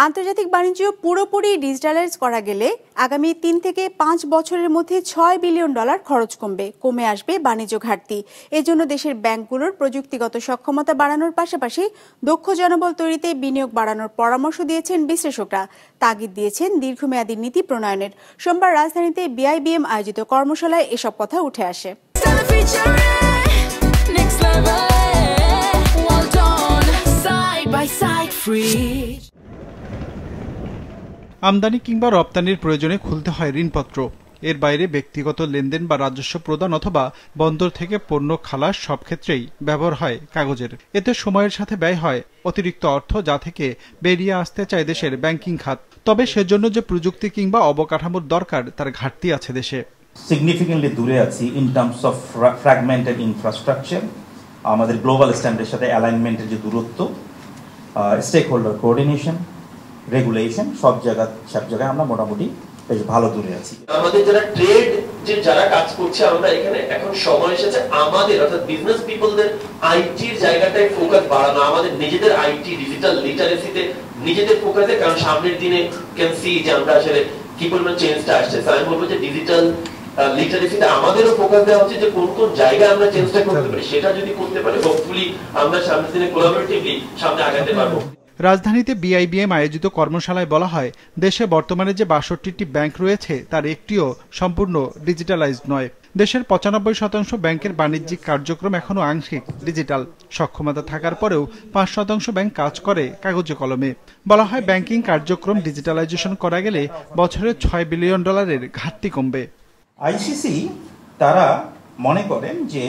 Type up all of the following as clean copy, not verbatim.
আন্তর্জাতিক বাণিজ্য পুরোপুরি ডিজিটালাইজ করা গেলে আগামী ৩ থেকে ৫ বছরের মধ্যে $৬ বিলিয়ন খরচ কমে আসবে বাণিজ্য ঘাটতি। এজন্য দেশের ব্যাংকগুলোর প্রযুক্তিগত সক্ষমতা বাড়ানোর পাশাপাশি দক্ষ জনবল তৈরিতে বিনিয়োগ বাড়ানোর পরামর্শ দিয়েছেন বিশ্লেষকরা, তাগিদ দিয়েছেন দীর্ঘমেয়াদী নীতি প্রণয়নের। সোমবার রাজধানীতে বিআইবিএম আয়োজিত কর্মশালায় এসব কথা উঠে আসে। আমদানি কিংবা রপ্তানির প্রয়োজনে খুলতে হয় ঋণপত্র। এর বাইরে ব্যক্তিগত লেনদেন বা রাজস্ব প্রদান অথবা বন্দর থেকে পণ্য খালাস সব ক্ষেত্রেই ব্যবহার হয় কাগজের। এতে সময়ের সাথে ব্যয় হয় অতিরিক্ত অর্থ, যা থেকে বেরিয়ে আসতে চায় দেশের ব্যাংকিং খাত। তবে সেজন্য যে প্রযুক্তি কিংবা অবকাঠামোর দরকার, তার ঘাটতি আছে দেশে। সিগনিফিকেন্টলি দূরে আছি in terms of fragmented infrastructure, আমাদের গ্লোবাল স্ট্যান্ডার্ডের সাথে অ্যালাইনমেন্টের যে দূরত্ব, স্টেক হোল্ডার কোঅর্ডিনেশন, রেগুলেশন, সব জায়গায় আমরা মোটামুটি বেশ ভালো দূরে আছি। আমাদের যারা কাজ করছে, আমরা এখানে এখন সময় এসেছে আমাদের অর্থাৎ বিজনেস পিপলদের আইটির জায়গাটায় ফোকাস বাড়ানো, আমাদের নিজেদের আইটি ডিজিটাল লিটারেসিতে নিজেদের ফোকাসে, কারণ সামনের দিনে ক্যান সি যে আমরা আসলে কি পরিমাণ চেঞ্জটা আসছে। আমি বলবো যে ডিজিটাল লিটারেসিতে আমাদেরও ফোকাস দেওয়া হচ্ছে যে কোন কোন জায়গায় আমরা চেঞ্জটা করতে পারি। সেটা যদি করতে পারি, হোপফুলি আমরা সামনের দিনে কোলাবোরেটিভলি সামনে আগাতে পারবো। রাজধানীতে বিআইবিএম আয়োজিত কর্মশালায় বলা হয়, দেশে বর্তমানে যে ৬২টি ব্যাংক রয়েছে তার একটিও সম্পূর্ণ ডিজিটালাইজড নয়। দেশের ৯৫% ব্যাংকের বাণিজ্যিক কার্যক্রম এখনো আংশিক ডিজিটাল। সক্ষমতা থাকার পরেও ৫% ব্যাংক কাজ করে কাগজে কলমে। বলা হয়, ব্যাংকিং কার্যক্রম ডিজিটালাইজেশন করা গেলে বছরে $৬ বিলিয়ন ঘাটতি কমবে। আইসিসি তারা মনে করেন যে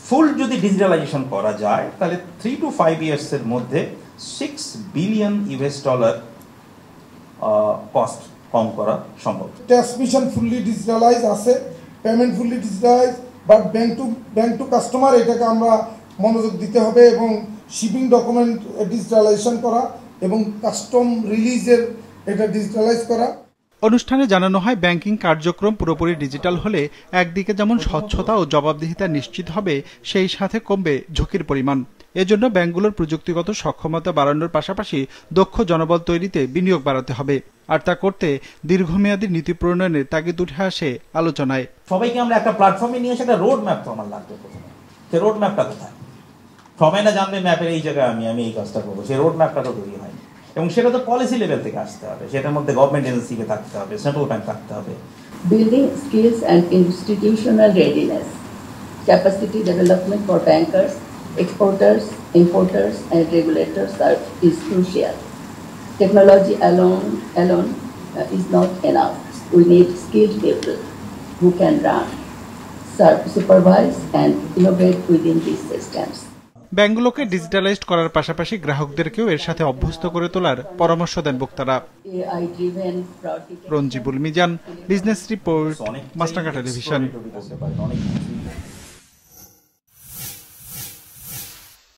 ফুল যদি ডিজিটালাইজেশন করা যায় তাহলে 3 to 5 years এর মধ্যে $6 বিলিয়ন কস্ট কম করা সম্ভব। ট্রান্সমিশন ফুললি ডিজিটালাইজ আছে, payment fully digitalise, but bank to customer এটাকে আমরা মনোযোগ দিতে হবে এবং শিপিং ডকুমেন্ট ডিজিটালাইজেশন করা এবং কাস্টম রিলিজের এটা ডিজিটালাইজ করা। অনুষ্ঠানে জানানো হয়, ব্যাংকিং কার্যক্রম পুরোপুরি ডিজিটাল হলে একদিকে যেমন স্বচ্ছতা ও জবাবদিহিতা নিশ্চিত হবে, সেই সাথে কমবে ঝুঁকির পরিমাণ। এজন্য ব্যাংকগুলোর প্রযুক্তিগত সক্ষমতা বাড়ানোর পাশাপাশি দক্ষ জনবল তৈরিতে বিনিয়োগ বাড়াতে হবে। আর তা করতে দীর্ঘমেয়াদী নীতি প্রণয়নের তাগিদ উঠে আসে আলোচনায়। সবাইকে আমরা একটা প্ল্যাটফর্মে নিয়ে এসে একটা রোড ম্যাপ তো আমার লাগবে। সে রোড ম্যাপটা কোথায়? সবাই না জানবে ম্যাপের এই জায়গায় আমি এই কাজটা করবো, সেই রোড ম্যাপটা তো তৈরি হয়নি। এবং সেটা তো পলিসি লেভেল থেকে আসতে হবে, সেটার মধ্যে গভর্নমেন্ট এজেন্সিকে থাকতে হবে, সেন্ট্রাল ব্যাংক থাকতে হবে। Building skills and institutional readiness, capacity development for bankers, exporters, importers and regulators is crucial. Technology alone is not enough. We need skilled people who can run, supervise and innovate within these systems. ব্যাংকগুলোকে digitalized করার পাশাপাশি গ্রাহকদেরকেও এর সাথে অভ্যস্ত করে তোলার পরামর্শ দেন বক্তারা। রঞ্জিবুল মিজান, বিজনেস রিপোর্ট, মাছরাঙা টেলিভিশন।